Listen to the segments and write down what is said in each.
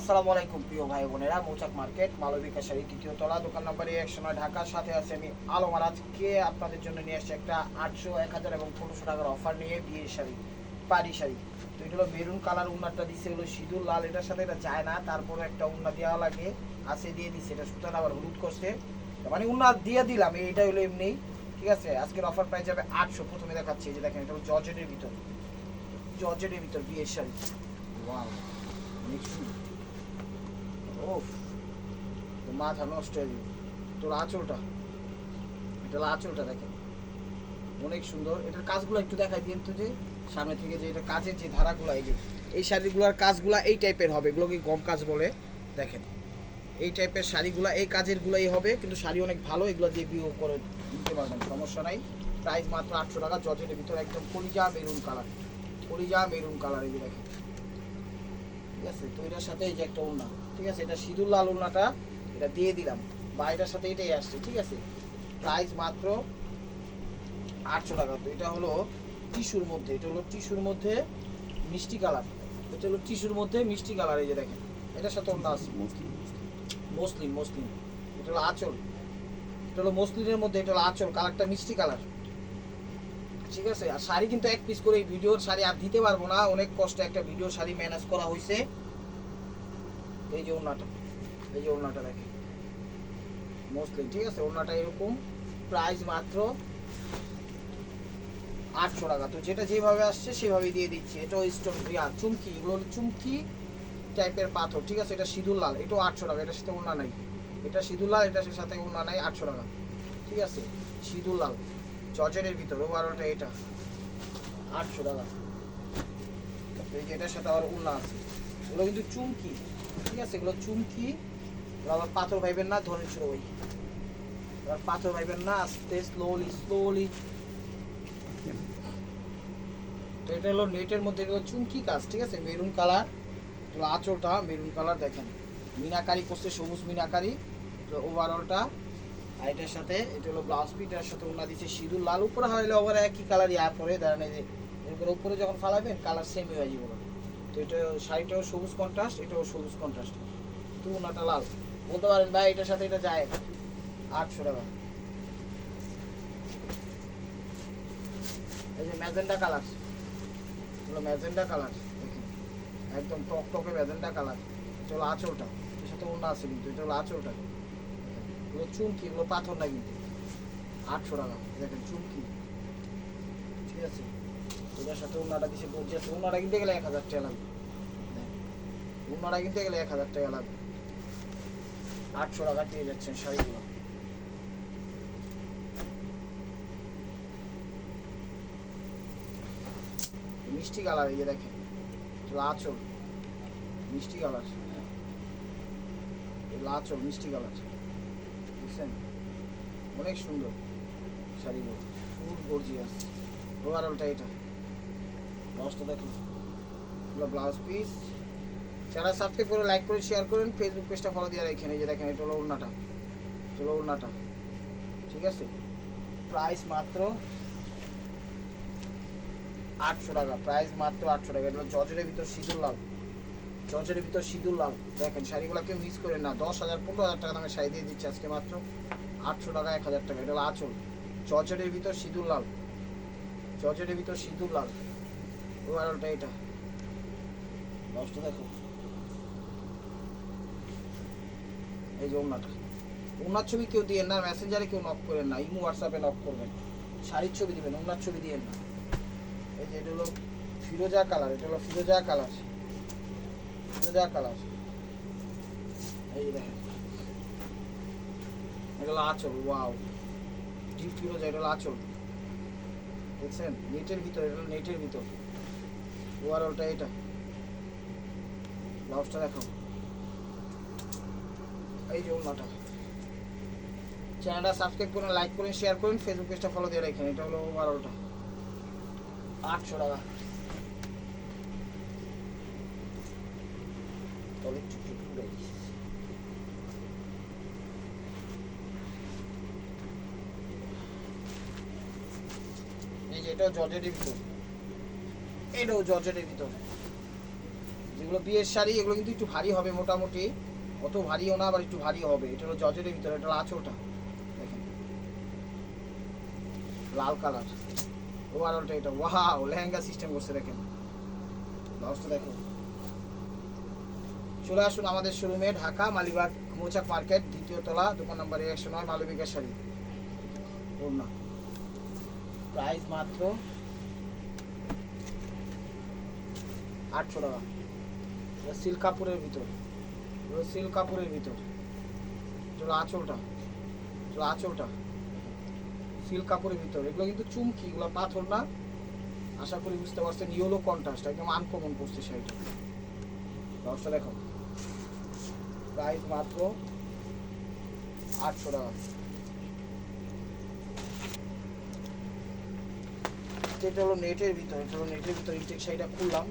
আসসালামু আলাইকুম প্রিয় ভাই বোনেরা, মৌচাক মার্কেট মালবিকা শাড়ি তৃতীয় তলা, দোকান নম্বর 109 ঢাকার সাথে আছে আমি আলম। আর আজকে আপনাদের জন্য নিয়ে আসছি একটা 800, 1000 এবং 1500 টাকার অফার নিয়ে বিয়ের শাড়ি, পাড়ি শাড়ি। তো এটা হলো মেরুন কালার, উন্নাটা দিচ্ছে হলো সিঁদুর লাল, এটার সাথে এটা যায় না, তারপরে একটা উন্না দেওয়া লাগে আছে, দিয়ে দিচ্ছে, এটা সুতাটা আবার হলুদ করছে, মানে উন্না দিয়ে দিলাম, এইটা হলো এমনি। ঠিক আছে, আজকের অফার প্রাইস যাবে 800। প্রথমে দেখাচ্ছি, এই যে দেখেন, এটা হলো জর্জেটের ভিতর, জর্জেটের ভিতর বিয়ের শাড়ি। ওয়াও, অনেক সুন্দর। ওফ, তো মাথা নষ্ট হয়ে যাবে। তোর আঁচলটা, এটা আঁচলটা দেখেন, অনেক সুন্দর। এটার কাজগুলো একটু দেখাই দিন তো, যে সামনে থেকে, যে এটা কাজের যে ধারাগুলো, এই যে এই শাড়িগুলোর কাজগুলো এই টাইপের হবে, এগুলোকে গম কাজ বলে। দেখেন এই টাইপের শাড়িগুলো এই কাজেরগুলোই হবে, কিন্তু শাড়ি অনেক ভালো, এগুলো দিয়ে বিয়ে করে নিতে পারবেন, সমস্যা নাই। প্রাইস মাত্র 800 টাকা, জর্জেটের ভিতরে একদম কলিজা মেরুন কালার, কলিজা মেরুন কালার, এই যে দেখেন। ঠিক আছে, তো এটার সাথে এই যে একটা ওড়না, ঠিক আছে, এটা সিঁদুর লাল ওড়নাটা এটা দিয়ে দিলাম, বা এটার সাথে এটাই আসছে। ঠিক আছে, প্রাইস মাত্র 800 টাকা। তো এটা হলো টিস্যুর মধ্যে, এটা হলো টিস্যুর মধ্যে মিষ্টি কালার, এটা হলো টিস্যুর মধ্যে মিষ্টি কালার, এই যে দেখেন, এটার সাথে ওড়না আছে মসলিন, মসলিন। এটা হলো আঁচল, এটা হলো মসলিনের মধ্যে, এটা হলো আঁচল, কালারটা মিষ্টি কালার। ঠিক আছে, আর শাড়ি কিন্তু এক পিস করে, এই ভিডিওর শাড়ি আর দিতে পারবো না, অনেক কষ্টে একটা ভিডিও শাড়ি ম্যানেজ করা হয়েছে। এই যে ওড়নাটা, এই যে ওড়নাটা দেখেন মসলিন। ঠিক আছে, ওড়নাটা এরকম, প্রাইস মাত্র 800 টাকা। তো যেটা যেভাবে আসছে সেভাবেই দিয়ে দিচ্ছি। এটাও স্টোন চুমকি, এগুলো হলো চুমকি টাইপের পাথর। ঠিক আছে, এটা সিঁদুর লাল, এটাও 800 টাকা, এটার সাথে ওড়না নাই, এটা সিঁদুর লাল, এটার সাথে ওড়না নাই, 800 টাকা। ঠিক আছে, সিঁদুর লাল জর্জেটের ভিতর, ওভারঅলটা এটা 800 টাকা। এই যে এটার সাথে আবার ওড়না আছে, এগুলো কিন্তু চুমকি। ঠিক আছে, এগুলো চুমকি, আবার পাথর পাইবেন না, ধরে ছিল ওই, এবার পাথর পাইবেন না, আস্তে স্লোলি স্লোলি। তো এটা হলো নেটের মধ্যে, এগুলো চুমকি কাজ। ঠিক আছে, মেরুন কালার, এগুলো আঁচলটা মেরুন কালার, দেখেন মিনাকারি করছে, সবুজ মিনাকারি। তো ওভারঅলটা, আর এটার সাথে এটা হলো ব্লাউজ পিস, এটার সাথে ওড়না দিচ্ছে সিঁদুর লাল, উপরে হারাইলে ওভার একই কালার ইয়া পরে দাঁড়ানো, যে এরপরে উপরে যখন ফালাবেন কালার সেম হয়ে যাবে। তো এটা শাড়িটাও সবুজ কন্ট্রাস্ট, এটাও সবুজ কন্ট্রাস্ট, তো ওড়নাটা লাল। বলতে পারেন ভাই এটার সাথে এটা যায় 800 টাকা। এই যে ম্যাজেন্ডা কালার, হলো ম্যাজেন্ডা কালার, দেখেন একদম টক টকে ম্যাজেন্ডা কালার। এটা হলো আঁচলটা, এর সাথে ওড়না আছে, কিন্তু এটা হলো আঁচলটা। এগুলো চুমকি, এগুলো পাথর না কিন্তু। 800 টাকা, দেখেন চুমকি। ঠিক আছে, এটার সাথে ওড়নাটা দিচ্ছে গর্জিয়াস, ওড়নাটা কিনতে গেলে 1000 টাকা লাগবে, ওড়নাটা কিনতে গেলে 1000 টাকা লাগবে। 800 টাকা পেয়ে যাচ্ছেন শাড়িগুলো। মিষ্টি কালার, এই যে দেখেন আঁচল মিষ্টি কালার, আঁচল মিষ্টি কালার, বুঝছেন, অনেক সুন্দর শাড়িগুলো, ফুল গর্জিয়াস। ওভারঅলটা এটা, ব্লাউজটা দেখুন, এগুলো ব্লাউজ পিস। যারা সাবস্ক্রাইব করে, লাইক করে, শেয়ার করেন, ফেসবুক পেজটা ফলো দিয়ে রাখেন। এই যে দেখেন, এটা হলো ওড়নাটা, এটা হলো ওড়নাটা। ঠিক আছে, প্রাইস মাত্র 800 টাকা, প্রাইস মাত্র 800 টাকা। এটা হলো জর্জেটের ভিতর সিঁদুর লাল, জর্জেটের ভিতর সিঁদুর লাল। দেখেন শাড়িগুলো কেউ মিস করেন না, 10,000 15,000 টাকা দামে শাড়ি দিয়ে দিচ্ছে আজকে মাত্র 800 টাকা, 1000 টাকা। এটা হলো আঁচল, জর্জেটের ভিতর সিঁদুর লাল, জর্জেটের ভিতর সিঁদুর লাল। ওভারঅলটা এটা, ব্লাউজটা দেখো, এই যে ওড়নাটা। ওড়নার ছবি কেউ দিয়েন না, মেসেঞ্জারে কেউ নক করেন না, ইমো হোয়াটসঅ্যাপে নক করবেন, শাড়ির ছবি দিবেন, ওড়নার ছবি দিয়েন না। এই যে এটা হলো ফিরোজা কালার, এটা হলো ফিরোজা কালার, ফিরোজা কালার। এই যে দেখেন, এটা হলো আঁচল, ওয়াও ডিপ ফিরোজা, এটা হলো আঁচল, দেখছেন নেটের ভিতর, এটা হলো নেটের ভিতর। ওভারঅলটা এটা, ব্লাউজটা দেখো, এই যে ওড়নাটা। চ্যানেলটা সাবস্ক্রাইব করুন, লাইক করুন, শেয়ার করুন, ফেসবুক পেজটা ফলো দিয়ে রাখেন। এটা হলো ওভারঅলটা 800 টাকা। তবে এই যে এটাও জর্জেটের ভিতর, এটাও জর্জেটের ভিতর, যেগুলো বিয়ের শাড়ি এগুলো কিন্তু একটু ভারী হবে, মোটামুটি অত ভারীও না, আবার একটু ভারী হবে। এটা হলো জর্জেটের ভিতরে, এটা হলো আঁচলটা দেখেন লাল কালার। ওভারঅলটা এটা ওয়াও, লেহেঙ্গা সিস্টেম করছে দেখেন। ব্লাউজটা দেখো। চলে আসুন আমাদের শোরুমে, ঢাকা মালিবাগ মৌচাক মার্কেট, 2য় তলা, দোকান নম্বর 109, মালবিকা শাড়ি। ওড়না প্রাইস মাত্র 800 টাকা। সিল্ক কাপড়ের ভিতর, সিল্ক কাপড়ের ভিতর। চলো আঁচলটা, চলো আঁচলটা সিল্ক কাপড়ের ভিতর। এগুলো কিন্তু চুমকি, এগুলো পাথর না, আশা করি বুঝতে পারছেন। ইয়েলো কন্ট্রাস্ট, একদম আনকমন করছে শাড়িটা। ব্লাউজটা দেখো, প্রাইস মাত্র 800 টাকা। এটা হলো নেটের ভিতর, এটা হলো নেটের ভিতর। ইনটেক শাড়িটা খুললাম,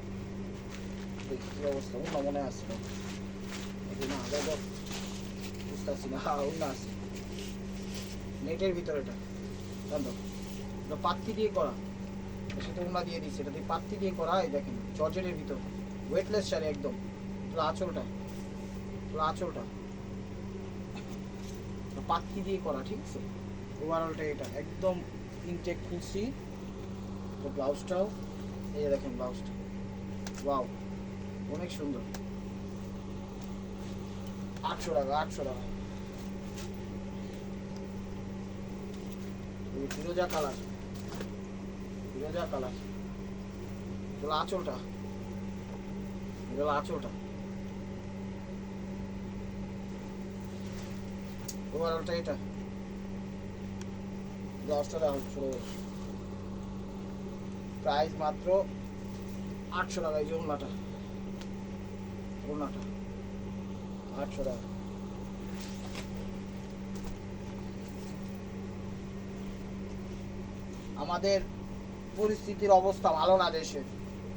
দেখি কি অবস্থা। অন্য মনে আছে না, বুঝতে পারছি না। হ্যাঁ অন্য আছে নেটের ভিতর। এটা জানো এটা পাত্তি দিয়ে করা, এর সাথে ওনা দিয়ে দিচ্ছে। এটা দিয়ে পাত্তি দিয়ে করা। এই দেখেন জর্জেটের ভিতর, ওয়েটলেস শাড়ি একদম। আঁচলটা, আঁচলটা পাত্তি দিয়ে করা, ঠিক আছে। ওভারঅলটা এটা একদম ইনটেক খুলছি। তো ব্লাউজটাও এই যে দেখেন, ব্লাউজটা ওয়াও অনেক সুন্দর। 800 টাকা, 800 টাকা। ফিরোজা কালার, ফিরোজা কালার। এগুলো আঁচলটা, এগুলো আঁচলটা। ওভারঅলটা এটা। ব্লাউজটা দেখো, প্রাইস মাত্র 800 টাকা। এই যে ওড়নাটা, ওড়নাটা 800 টাকা। আমাদের পরিস্থিতির অবস্থা ভালো না দেশে।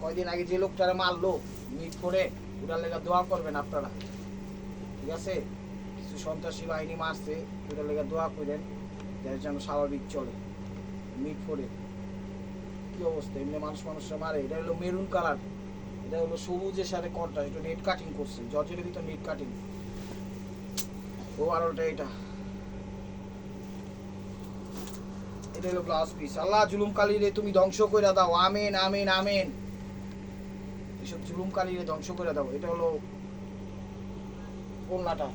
কয়দিন আগে যে লোকটারে মারলো মিট করে, ওটার লেগে দোয়া করবেন আপনারা, ঠিক আছে। কিছু সন্ত্রাসী বাহিনী মারছে, ওটার লেগে দোয়া করেন যেন স্বাভাবিক চলে। মিট করে কি অবস্থা, এমনি মানুষরা মারে। এটা হলো মেরুন কালার, এটা হলো সবুজের সাথে কন্ট্রাস্ট। এটা নেট কাটিং করছে, জর্জের ভিতর নেট কাটিং। ওভারঅলটা এটা। এটা হলো ব্লাউজ পিস। আল্লাহ জুলুম কালিরে তুমি ধ্বংস করে দাও, আমিন আমিন আমিন। এসব জুলুম কালিরে ধ্বংস করে দাও। এটা হলো ওড়নাটা,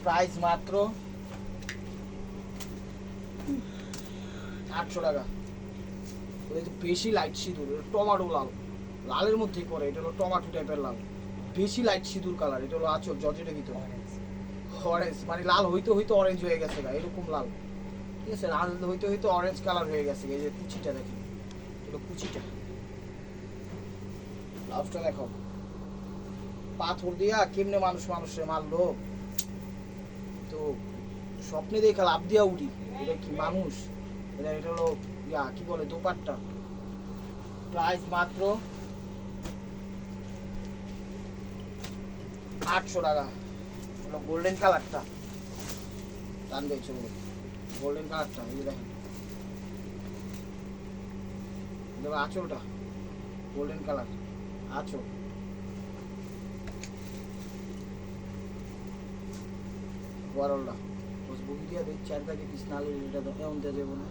প্রাইস মাত্র 800 টাকা। বেশি লাইট সিঁদুর, টমাটো লাল, লালের মধ্যেই পড়ে। এটা হলো টমাটো টাইপের লাল, বেশি লাইট সিঁদুর কালার। এটা হলো আঁচল জর্জেটের ভিতর, অরেঞ্জ, মানে লাল হইতে হইতে অরেঞ্জ হয়ে গেছে গা, এরকম লাল, ঠিক আছে। লাল হইতে হইতে অরেঞ্জ কালার হয়ে গেছে। এই যে কুচিটা দেখেন, এটা কুচিটা। ব্লাউজটা দেখো, পাথর দিয়া কেমনে মানুষে মারলো। তো স্বপ্নে দেখা লাভ দিয়া উঠি, এটা কি মানুষ? এটা হলো কি বলে, দোপাট্টা। প্রাইস মাত্র 800 টাকা। গোল্ডেন কালারটা টান দিয়ে চলবে, গোল্ডেন কালারটা। এই যে দেখেন, আঁচলটা গোল্ডেন কালার, আঁচল। ওয়ারল্লা বস বুকি দিয়া দেখ, চারটাকে কৃষ্ণালি এটা এমন দিয়ে যাবো না।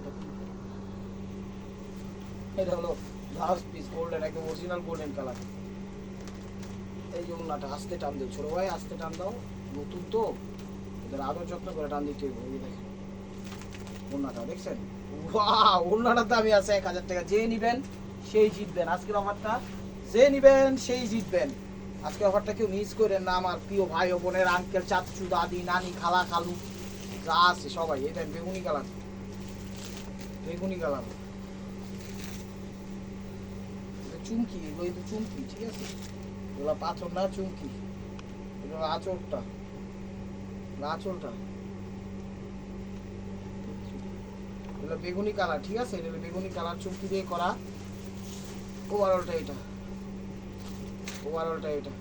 এটা হলো ব্লাউজ পিস, গোল্ডেন, একদম অরিজিনাল গোল্ডেন কালার। এই যে ওড়নাটা আস্তে টান দিও, ছোট ভাই আস্তে টান দাও, নতুন তো এদের আদর যত্ন করে টান দিতে হবে। এই দেখেন ওড়নাটা দেখছেন, ওয়াও ওড়নাটার দামই আছে 1000 টাকা। যে নিবেন সেই জিতবেন আজকের অফারটা, যে নিবেন সেই জিতবেন আজকের অফারটা। কেউ মিস করেন না আমার প্রিয় ভাই ও বোনের, আঙ্কেল, চাচু, দাদি, নানি, খালা, খালু যা আছে সবাই। এটা বেগুনি কালার, বেগুনি কালার। চুমকি, এগুলো কিন্তু চুমকি, ঠিক আছে। এগুলো পাথর না, চুমকি। এগুলো আঁচলটা, আঁচলটা এগুলো বেগুনি কালার, ঠিক আছে। এটা বেগুনি কালার, চুমকি দিয়ে করা। ওভারঅলটা এটা, ওভারঅলটা এটা।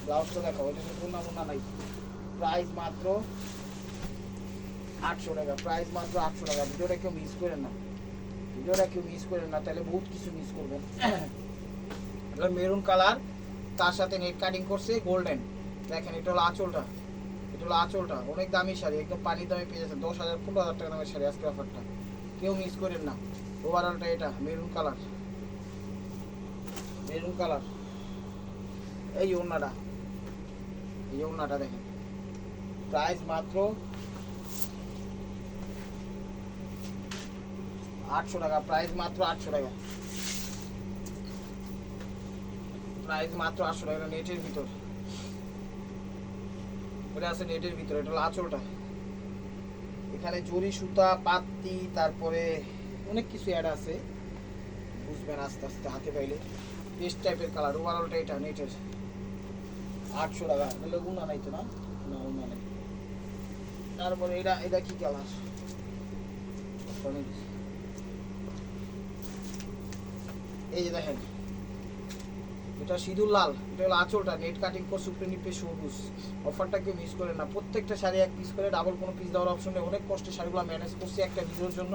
ব্লাউজটা দেখাও, এটা কোনো নাই। প্রাইস মাত্র 800 টাকা, প্রাইস মাত্র 800 টাকা। ভিডিওটা কেউ মিস করেন না, ভিডিওটা কেউ মিস করেন না, তাহলে বহুত কিছু মিস করবেন। মেরুন কালার, তার সাথে নেট কাটিং করছে গোল্ডেন। দেখেন এটা হলো আঁচলটা, এটা হলো আঁচলটা। অনেক দামি শাড়ি, একদম পানির দামে পেয়ে যাচ্ছে। 10,000 15,000 টাকা দামের শাড়ি আজকে অফারটা, কেউ মিস করেন না। ওভারঅলটা এটা মেরুন কালার, মেরুন কালার। এই যে ওড়নাটা, এই যে ওড়নাটা দেখেন, প্রাইস মাত্র 800 টাকা, প্রাইস মাত্র 800 টাকা, প্রাইস মাত্র 800 টাকা। নেটের ভিতর এটা আছে, নেটের ভিতরে। এটা হলো আঁচলটা, এখানে জরি সুতা পাত্তি তারপরে অনেক কিছু অ্যাড আছে, বুঝবেন আস্তে আস্তে হাতে পাইলে। পেস্ট টাইপের কালার। ওভারঅলটা এটা নেটের 800 টাকা। এগুলো উনা নাই তো, না না উনা নেই। তারপরে এটা এটা কি কালার, এই যে দেখেন এটা সিঁদুর লাল। এটা হলো আঁচলটা, নেট কাটিং করে সুপ্রিম নিপে সবুজ। অফারটা কেউ মিস করে না। প্রত্যেকটা শাড়ি এক পিস করে, ডাবল কোনো পিস দেওয়ার অপশন নেই। অনেক কষ্টে শাড়িগুলো ম্যানেজ করছি একটা ভিডিওর জন্য,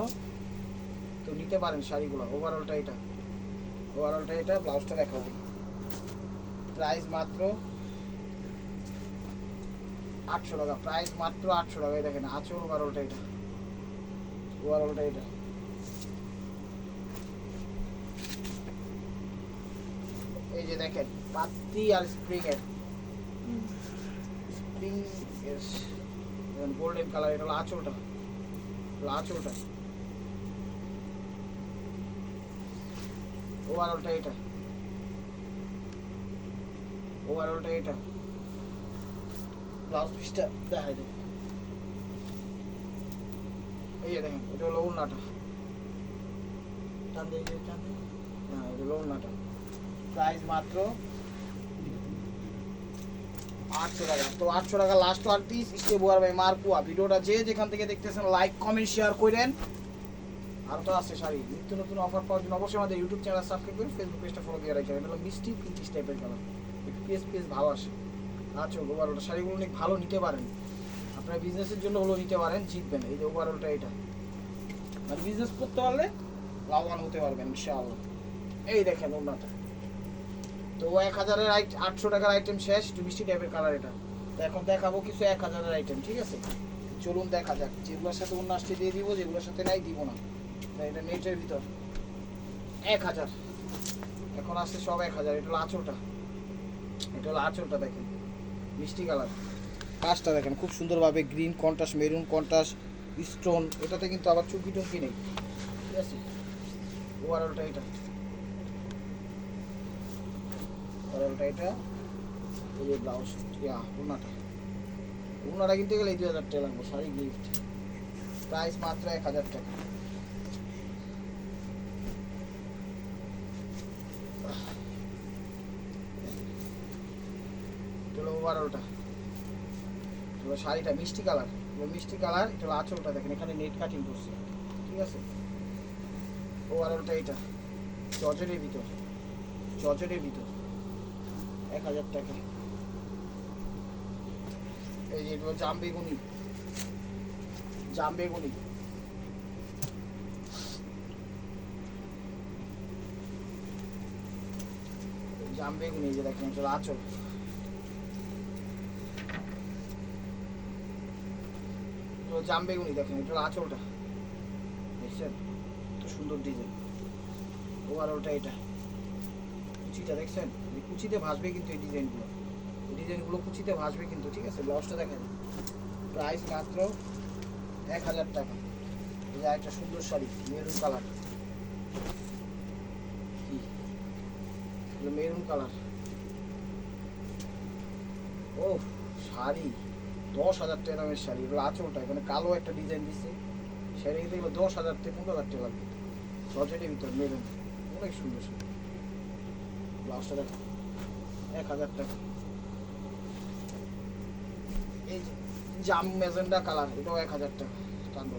তো নিতে পারেন শাড়িগুলো। ওভারঅলটা এটা, ওভারঅলটা এটা। ব্লাউজটা দেখাবো, প্রাইস মাত্র 800 টাকা, প্রাইস মাত্র 800 টাকা। দেখেন আঁচল, ওভারঅলটা এটা, ওভারঅলটা এটা। এই যে দেখেন পাত্তি আর স্প্রিং এর, স্প্রিং এর গোল্ডেন কালার। এটা হলো আঁচলটা, আঁচলটা। ওভারঅলটা এটা, ওভারঅলটা এটা। ব্লাউজ পিসটা দেখা যায়, এই যে দেখেন এটা হলো ওড়নাটা। টান দিয়ে টান দিয়ে, হ্যাঁ এটা হলো ওড়নাটা। প্রাইস মাত্র 800 টাকা। তো 800 টাকা লাস্ট ওয়ান পিস স্টে বুয়ার ভাই মারকুয়া। ভিডিওটা যে যেখান থেকে দেখতেছেন লাইক কমেন্ট শেয়ার করেন। আর তো আছে শাড়ি, নিত্য নতুন অফার পাওয়ার জন্য অবশ্যই আমাদের ইউটিউব চ্যানেল সাবস্ক্রাইব করে ফেসবুক পেজটা ফলো দিয়ে রাখবেন। এটা হলো মিষ্টি পিঙ্কিশ টাইপের কালার, একটু পিএস পিএস ভালো আসে। আচ্ছা ওভারঅলটা শাড়িগুলো অনেক ভালো, নিতে পারেন আপনার বিজনেসের জন্য হলো, নিতে পারেন, জিতবেন। এই যে ওভারঅলটা এটা, মানে বিজনেস করতে পারলে লাভবান হতে পারবেন ইনশাআল্লাহ। এই দেখেন ওড়নাটা। তো 1000-এর 800 টাকার আইটেম শেষ। একটু মিষ্টি টাইপের কালার এটা। তো এখন দেখাবো কিছু 1000-এর আইটেম, ঠিক আছে? চলুন দেখা যাক। যেগুলোর সাথে অন্য আসতে দিয়ে দিব, যেগুলোর সাথে নাই দিব না। এটা নেটের ভিতর 1000। এখন আসছে সব 1000। এটা হলো আঁচলটা, এটা হলো আঁচলটা। দেখেন মিষ্টি কালার, কাজটা দেখেন খুব সুন্দরভাবে green contrast, maroon contrast, stone. এটাতে কিন্তু আবার চুমকি টুমকি নেই, ঠিক আছে? ওভারঅলটা এটা, ওভারঅলটা এটা। এই যে ব্লাউজ, ওড়নাটা, ওড়নাটা কিনতে গেলে 2000 টাকা লাগবে। শাড়ি গিফট, প্রাইস মাত্র 1000 টাকা। ওভারঅলটা, শাড়িটা মিষ্টি কালার, মিষ্টি কালার। এটা হলো আঁচলটা, দেখেন এখানে নেট কাটিং করছে, ঠিক আছে? ওভারঅলটা এটা জর্জেটের ভিতর, জর্জেটের ভিতর 1000 টাকা। এই যে এটা জাম বেগুনি, জাম বেগুনি। জাম বেগুনি, এই যে দেখেন এটা আঁচল। জাম বেগুনি দেখেন, এটা আঁচলটা দেখছেন, কত সুন্দর ডিজাইন। ওভারঅলটা এটা, কুচিটা দেখছেন, কুচিতে ভাসবে কিন্তু এই ডিজাইনগুলো, এই ডিজাইনগুলো কুচিতে ভাসবে কিন্তু, ঠিক আছে? ব্লাউজটা দেখেন, প্রাইস মাত্র 1000 টাকা। এই যে একটা সুন্দর শাড়ি মেরুন কালার, কি মেরুন কালার। ও শাড়ি 10,000 টাকা দামের শাড়ি। এগুলো আঁচলটা, এখানে কালো একটা ডিজাইন দিচ্ছে। শাড়ি কিন্তু এগুলো 10,000 থেকে 15,000 টাকা লাগবে। জর্জেটের ভিতর মেরুন, অনেক সুন্দর শাড়ি। ব্লাউজটা দেখো 1000 টাকা। এই জাম ম্যাজেন্ডা কালার, এটাও 1000 টাকা। টানো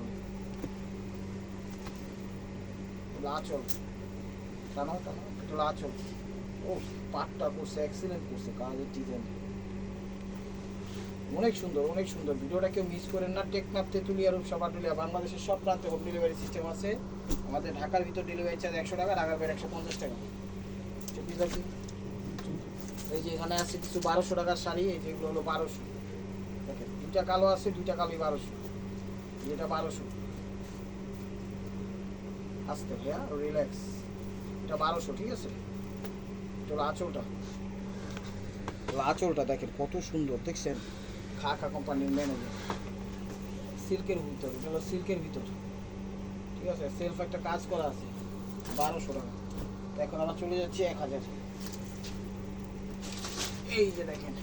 আঁচল, টানো টানো, এটা হলো আঁচল। ও পাটটা করছে, এক্সিলেন্ট করছে কাজের ডিজাইন, অনেক সুন্দর, অনেক সুন্দর। ভিডিওটা কেউ মিস করেন না। টেকনাফ, তেঁতুলিয়া, রূপসা, পাটুলিয়া, বাংলাদেশের সব প্রান্তে হোম ডেলিভারি সিস্টেম আছে। আমাদের ঢাকার ভিতর ডেলিভারি চার্জ 100 টাকা, ঢাকার বাইরে 150 টাকা। এই যে এখানে আছে কিছু 1200 টাকার শাড়ি, এই যেগুলো হলো 1200। দেখেন দুইটা কালো আছে, দুইটা কালোই 1200, যেটা 1200। আস্তে ভাইয়া, রিল্যাক্স। এটা 1200, ঠিক আছে। এটা হলো আঁচলটা। আঁচলটা দেখেন কত সুন্দর, দেখছেন? খাকা কোম্পানির ম্যানেজার, সিল্কের ভিতর, এটা হলো সিল্কের ভিতর, ঠিক আছে। সেলফ একটা কাজ করা আছে, 1200 টাকা। এখন আমরা চলে যাচ্ছি 1000। এই যে দেখেন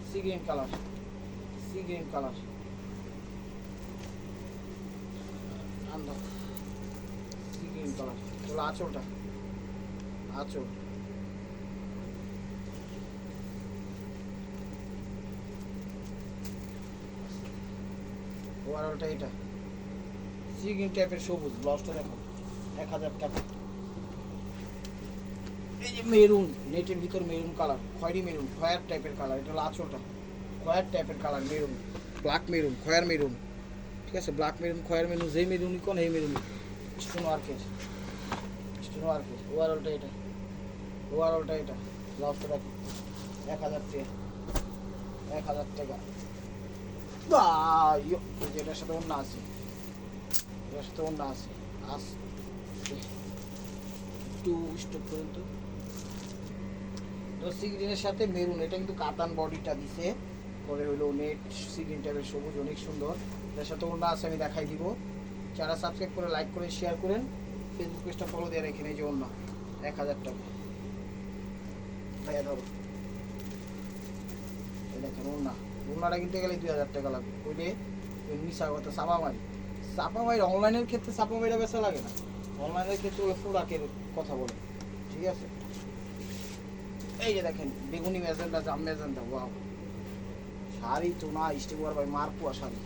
sea green colour, sea green colour, sea green colour. হলো আঁচলটা, আঁচল। ওভারঅলটা এটা সি গ্রিন টাইপের সবুজ, ব্লাউজটা দেখো 1000 টাকা। এই যে মেরুন, নেটের ভিতর মেরুন কালার, খয়েরি মেরুন, খয়ের টাইপের কালার। এটা হলো আঁচলটা, খয়ের টাইপের কালার, মেরুন, ব্ল্যাক মেরুন, খয়ের মেরুন, ঠিক আছে। ব্ল্যাক মেরুন, খয়ের মেরুন, যেই মেরুনই কোন এই মেরুন। স্টোন ওয়ার্কের, স্টোন ওয়ার্কের। ওভারঅলটা এটা, ওভারঅলটা এটা। ব্লাউজটা দেখো 1000 টাকা, 1000 টাকা। এটার সাথে অন্য আছে, এটার সাথে অন্য আছে। একটু স্টপ করুন তো। সি গ্রিনের সাথে মেরুন, এটা কিন্তু কাতান বডিটা দিছে, পরে হলো নেট সি গ্রিন টাইপের সবুজ, অনেক সুন্দর। এটার সাথে অন্য আছে, আমি দেখাই দিব। যারা সাবস্ক্রাইব করে, লাইক করে, শেয়ার করেন, ফেসবুক পেজটা ফলো দিয়ে রেখেন। এই যে অন্য 1000 টাকা ভাইয়া, ধরো। এই দেখেন অন্যটা কিনতে গেলে 2000 টাকা লাগবে। ওইটা ওই মিশা কথা চাপামারি, চাপামারি অনলাইনের ক্ষেত্রে চাপামারিটা বেচা লাগে না, অনলাইনের ক্ষেত্রে ওই প্রোডাক্টের কথা বলে, ঠিক আছে। এই যে দেখেন বেগুনি ম্যাজেন্টা, জাম ম্যাজেন্টা, ওয়াও। শাড়ি তো না স্টিকার ভাই, মারপুয়া শাড়ি।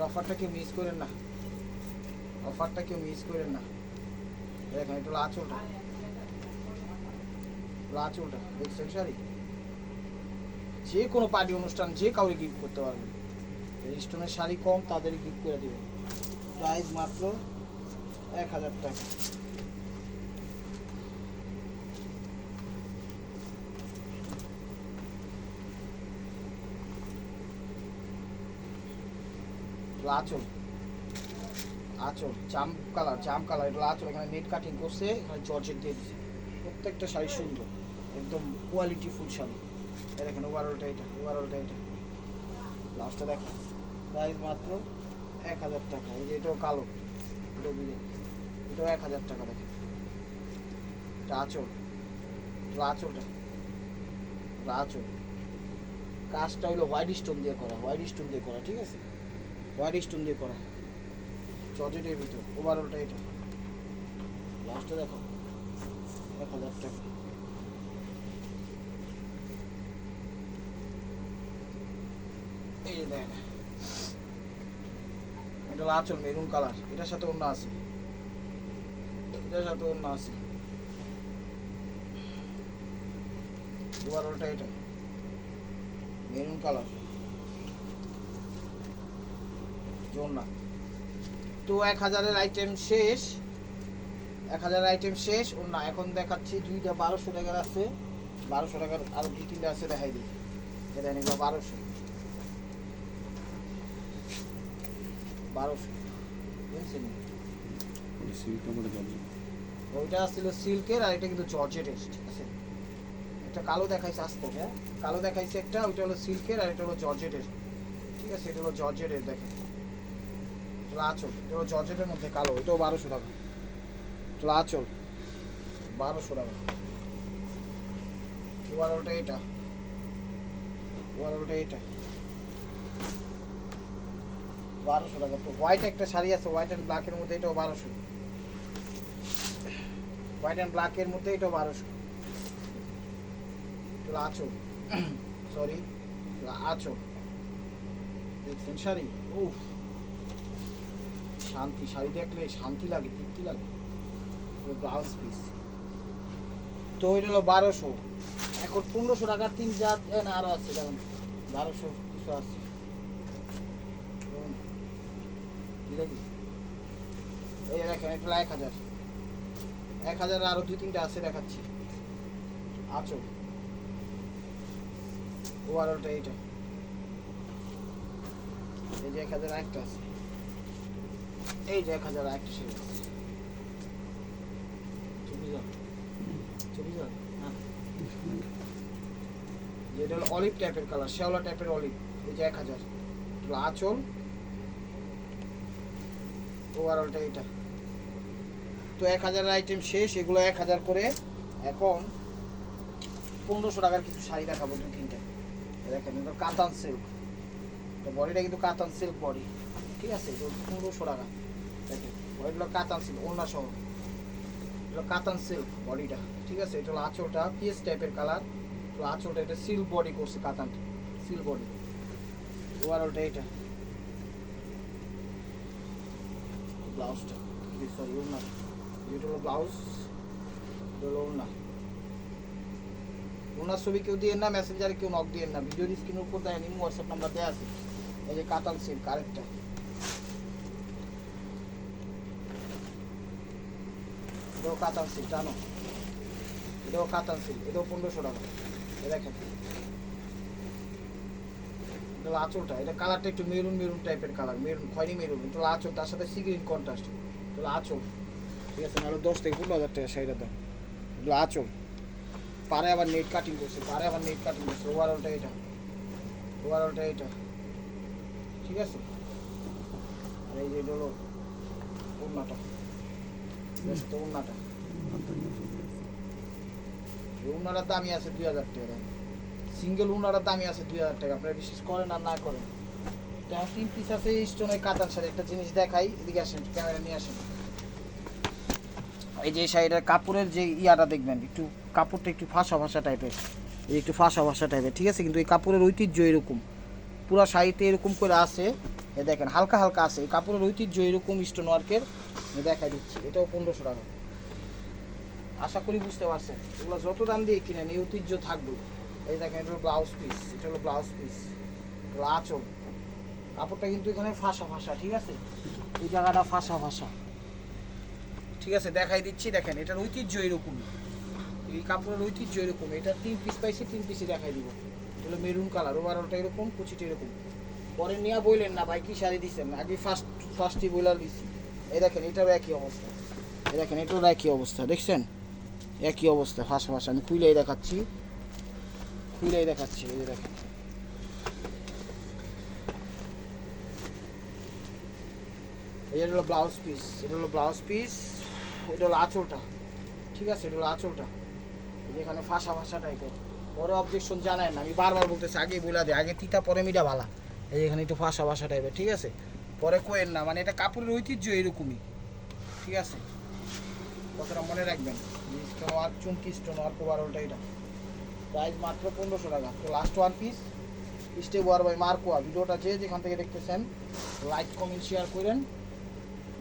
অফারটা কেউ মিস করেন না, অফারটা কেউ মিস করেন না। দেখেন এটা আঁচলটা, আঁচলটা দেখছেন শাড়ি, যে কোনো পার্টি অনুষ্ঠান যে কাউকে গিফট করতে পারবেন। স্টোনের শাড়ি কম, তাদের গিফট করে দেবেন। প্রাইস মাত্র 1000 টাকা। আঁচল, আঁচল জাম কালার, জাম কালার। এটা আঁচল, এখানে নেট কাটিং করছে, এখানে জর্জেট দিয়ে দিচ্ছে। প্রত্যেকটা শাড়ি সুন্দর, একদম কোয়ালিটি ফুল শাড়ি। দেখেন ওভারঅলটা এটা, ওভারঅলটা এটা। লাস্টটা দেখো, প্রাইস মাত্র 1000 টাকা। এই যে এটাও কালো, এটাও বুঝে, এটাও 1000 টাকা। দেখেন এটা আঁচল, আঁচলটা, আঁচল। কাজটা হলো হোয়াইট স্টোন দিয়ে করা, হোয়াইট স্টোন দিয়ে করা, ঠিক আছে। হোয়াইট স্টোন দিয়ে করা, জর্জেটের ভিতর। ওভারঅলটা এটা। লাস্টটা দেখো 1000 টাকা। এই যে দেখ, এটা আঁচল মেরুন কালার, এটার সাথে অন্য আছে, এটার সাথে অন্য আছে। ওভারঅলটা এটা মেরুন কালার, জোনা। তো 1000-এর আইটেম শেষ, 1000 আইটেম শেষ। অন্য এখন দেখাচ্ছি দুইটা 1200 টাকার আছে, 1200 টাকার আরো 2-3টা আছে, দেখাই দিই। এটা নিলো 1200, 1200 বুঝছেন। ওইটা ছিল সিল্কের, আর এটা কিন্তু জর্জেটের, ঠিক আছে। একটা কালো দেখাইছে আসতে, হ্যাঁ কালো দেখাইছে একটা, ওইটা হলো সিল্কের, আর এটা হলো জর্জেটের, ঠিক আছে। এটা হলো জর্জেটের, দেখেন আঁচল, এটা হলো জর্জেটের মধ্যে কালো, এটাও 1200 টাকা। আঁচল 1200 টাকা। ওভারঅলটা এটা, ওভারঅলটা এটা 1200 টাকা। তো হোয়াইট একটা শাড়ি আছে, হোয়াইট অ্যান্ড ব্ল্যাকের মধ্যে, এটাও 1200। হোয়াইট অ্যান্ড ব্ল্যাকের মধ্যে এটাও 1200। আঁচল, সরি আঁচল, দেখছেন শাড়ি, উফ শান্তি। শাড়ি দেখলে শান্তি লাগে, তৃপ্তি লাগে। ব্লাউজ পিস তো এটা হলো 1200। এখন 1500 টাকার 3 জাত না আরো আছে, দেখুন 1200 কিছু আছে। এই দেখেন এটা 1000, 1000 আরো 2-3টা আছে, দেখাচ্ছি। আঁচল ওভারঅলটা এইটা, এই যে 1000 একটা আছে, এই যে 1000 একটা শাড়ি আছে, 24,000 হ্যাঁ, যেটা হলো অলিভ টাইপের কালার, শ্যাওলা টাইপের অলিভ, এই যে 1000 আঁচল, ওভারঅলটা এইটা। তো 1000 আইটেম শেষ, এগুলো 1000 করে। এখন 1500 টাকার কিছু শাড়ি দেখাবো, 2-3টা দেখেন। এটা কাতান সিল্ক, বডিটা কিন্তু কাতান সিল্ক বডি, ঠিক আছে। তো 1500 টাকা দেখেন, বডিগুলো কাতান সিল্ক, ওড়না সহ, এগুলো কাতান সিল্ক বডিটা, ঠিক আছে। এটা হলো আঁচলটা পিএস টাইপের কালার, তো আঁচলটা এটা সিল্ক বডি করছে, কাতান সিল্ক বডি। ওভারঅলটা এটা, ব্লাউজটা সরি ওড়না, যেটা হলো ব্লাউজ, এটা হলো ওড়না। ওনার ছবি কেউ দিয়ে না, মেসেঞ্জারে কেউ নক দিয়ে না, ভিডিওর স্ক্রিনের উপর দেয়, নিম হোয়াটসঅ্যাপ নাম্বার দেওয়া আছে। এই যে কাতান সিল্ক আরেকটা, এটাও কাতান সিল্ক, জানো এটাও কাতান সিল্ক, এটাও 1500 টাকা। এ দেখেন এটা আঁচলটা, এটা কালারটা একটু মেরুন মেরুন টাইপের কালার, মেরুন খয়েরি মেরুন, এটা আঁচল, তার সাথে সি গ্রিন কন্ট্রাস্ট, এটা আঁচল, ঠিক আছে। নাহলে 10 থেকে 15,000 টাকা শাড়িটার দাম। এগুলো আঁচল, পারে আবার নেট কাটিং করছে, পারে আবার নেট কাটিং করছে। ওভারঅলটা এটা, ওভারঅলটা এটা, ঠিক আছে। আর এই যে এটা হলো ওড়নাটা, তো ওড়নাটা, ওড়নাটার দামই আছে 2000 টাকা, সিঙ্গেল ওড়নাটার দামই আছে 2000 টাকা। আপনারা বিশেষ করেন আর না করেন। এটা 3 পিস আছে স্টোনের কাতান শাড়ি। একটা জিনিস দেখাই, এদিকে আসেন, ক্যামেরা নিয়ে আসেন। এই যে শাড়িটার কাপড়ের যে ইয়াটা দেখবেন, একটু কাপড়টা একটু ফাঁসা ফাঁসা টাইপের, এই একটু ফাঁসা ফাঁসা টাইপের, ঠিক আছে। কিন্তু এই কাপড়ের ঐতিহ্য এরকম, পুরো শাড়িতে এরকম করে আছে, এ দেখেন হালকা হালকা আছে। এই কাপড়ের ঐতিহ্য এরকম স্টোন ওয়ার্কের, দেখা দিচ্ছি। এটাও 1500 টাকা, আশা করি বুঝতে পারছেন। এগুলো যত দাম দিয়ে কিনেন এই ঐতিহ্য থাকবে। এই দেখেন এটা হলো ব্লাউজ পিস, এটা হলো ব্লাউজ পিস, আঁচল, কাপড়টা কিন্তু এখানে ফাঁসা ফাঁসা, ঠিক আছে। এই জায়গাটা ফাঁসা ফাঁসা, ঠিক আছে, দেখাই দিচ্ছি। দেখেন এটার ঐতিহ্য এরকম, এই কাপড়ের ঐতিহ্য এরকম। এটা 3 পিস পাইছি, 3 পিসই দেখাই দিব। এগুলো মেরুন কালার, ওভারঅলটা এরকম, কুচিটা এরকম। পরে নিয়ে বললেন না ভাই কি শাড়ি দিচ্ছেন, আগে ফার্স্টই বইলার দিচ্ছি। এই দেখেন এটারও একই অবস্থা, এই দেখেন এটারও একই অবস্থা, দেখছেন একই অবস্থা, ফাঁসা ফাঁসা। আমি খুইলাই দেখাচ্ছি, খুইলাই দেখাচ্ছি। এই যে দেখেন, এটা হলো ব্লাউজ পিস, এটা হলো ব্লাউজ পিস, এটা হলো আঁচলটা, ঠিক আছে। এটা হলো আঁচলটা, যেখানে ফাঁসা ফাঁসা টাইপের। পরে অবজেকশন জানায় না, আমি বারবার বলতেছি, আগেই বলে দিই, আগে তিতা পরে মিডা ভালা। এই এখানে একটু ফাঁসা ফাঁসা টাইপের, ঠিক আছে। পরে কোয়েন না, মানে এটা কাপড়ের ঐতিহ্য এরকমই, ঠিক আছে। কথাটা মনে রাখবেন। স্টোন ওয়ার্ক, চুমকি স্টোন ওয়ার্ক, ওভারঅলটা এটা প্রাইস মাত্র 1500 টাকা। তো লাস্ট ওয়ান পিস, স্টেপ ওয়ার বাই মার্কোয়া। ভিডিওটা যেখান থেকে দেখতেছেন লাইক কমেন্ট শেয়ার করেন।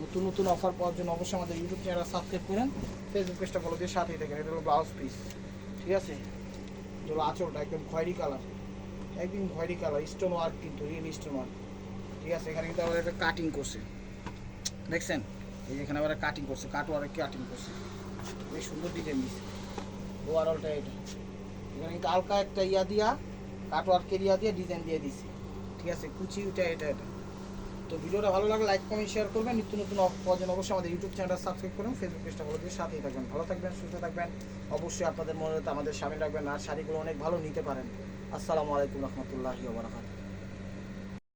নতুন নতুন অফার পাওয়ার জন্য অবশ্যই আমাদের ইউটিউব চ্যানেল সাবস্ক্রাইব করেন, ফেসবুক পেজটা ফলো দিয়ে সাথেই থাকেন। এটা হলো ব্লাউজ পিস, ঠিক আছে। এটা হলো আঁচলটা, একদম খয়েরি কালার, একদম খয়েরি কালার, স্টোন ওয়ার্ক কিন্তু রিয়েল স্টোন ওয়ার্ক, ঠিক আছে। এখানে কিন্তু আবার একটা কাটিং করছে, দেখছেন এই যে এখানে আবার কাটিং করছে, কাটওয়ারে কাটিং করছে, বেশ সুন্দর ডিজাইন দিচ্ছে। ওভারঅলটা এটা, এখানে কিন্তু হালকা একটা ইয়া দিয়া, কাটওয়ার্কের ইয়া দিয়ে ডিজাইন দিয়ে দিচ্ছে, ঠিক আছে। কুচি এটা এটা এটা। তো ভিডিওটা ভালো লাগলে লাইক কমেন্ট শেয়ার করবেন। নিত্য নতুন পাওয়ার জন্য অবশ্যই আমাদের ইউটিউব চ্যানেলটা সাবস্ক্রাইব করুন, ফেসবুক পেজটা ফলো দিয়ে সাথেই থাকবেন। ভালো থাকবেন, সুস্থ থাকবেন। অবশ্যই আপনাদের মনে আমাদের সামিল রাখবেন, আর শাড়িগুলো অনেক ভালো নিতে পারেন। আসসালামু আলাইকুম রহমতুল্লাহি ওয়া বারাকাতুহু।